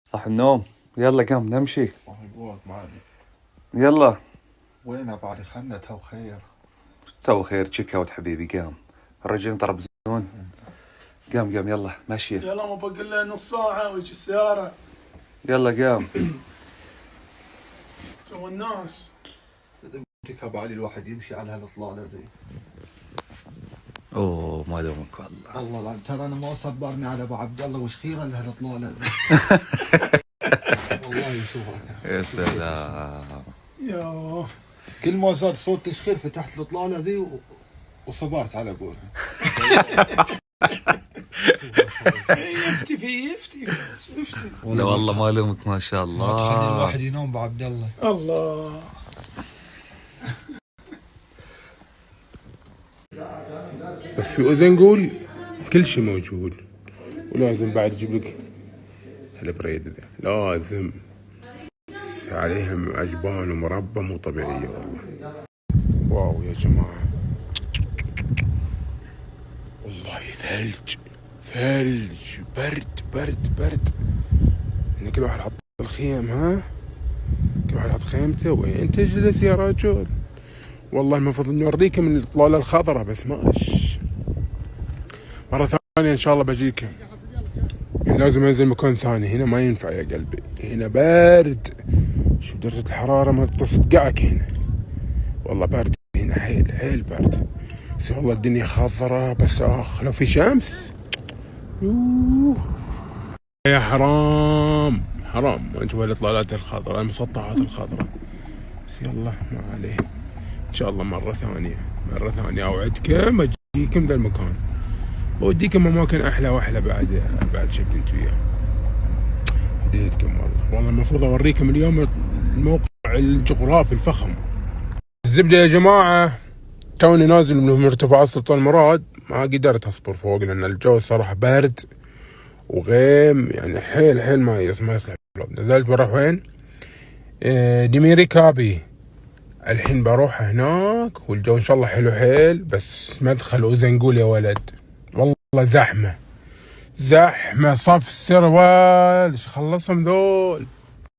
صح النوم. يلا قام نمشي. صح الوقت معلي. يلا وين بعد خلنا تو خير. تسوي خير تشيك اوت حبيبي. قام الرجل طرب زون. قام يلا ماشي. يلا ما بقى الا نص ساعة ويجي السيارة. يلا قام. تو الناس تكب علي الواحد يمشي على هالاطلالة ذي. اوه ما لومك والله. الله العظيم ترى انا ما صبرني على ابو عبد الله وش خيره لهالاطلالة ذي. والله يشوفك يا سلام. يا كل ما زاد صوت تشخير فتحت الاطلالة ذي وصبرت على قولها. يفتي بس يفتي. لا والله ما لومك ما شاء ما تخلي الله. الواحد ينوم ابو عبد الله. الله بس في أوزنقول كل شيء موجود، ولازم بعد يجيب لك هالبريد ذا، لازم عليهم أجبان ومربى مو طبيعية والله. واو يا جماعة والله ثلج برد. إن كل واحد حط الخيم، ها كل واحد حط خيمته. وين تجلس يا رجل؟ والله المفروض نوريكم من الإطلالة الخضراء بس ماش. مرة ثانية إن شاء الله بجيكم. يعني لازم أنزل مكان ثاني، هنا ما ينفع يا قلبي، هنا برد. شوف درجة الحرارة ما تصدقعك هنا، والله برد هنا حيل برد. بس والله الدنيا خضراء بس لو في شمس يوه. يا حرام ما تشوف الإطلالات الخضراء المسطحات الخضراء. بس يلا ما عليه، إن شاء الله مرة ثانية أوعدكم أجيكم ذا المكان وأوديكم أماكن أحلى وأحلى بعد شفت أنت وياه. بديتكم والله المفروض أوريكم اليوم الموقع الجغرافي الفخم. الزبدة يا جماعة توني نازل من مرتفعات سلطان مراد، ما قدرت أصبر فوق لأن الجو صراحة بارد وغيم، يعني حيل ما يصلح. نزلت بروح وين؟ ديميري كابي. الحين بروح هناك والجو ان شاء الله حلو حيل، بس مدخل أوزنقول يا ولد والله زحمة صف السروال خلصهم ذول.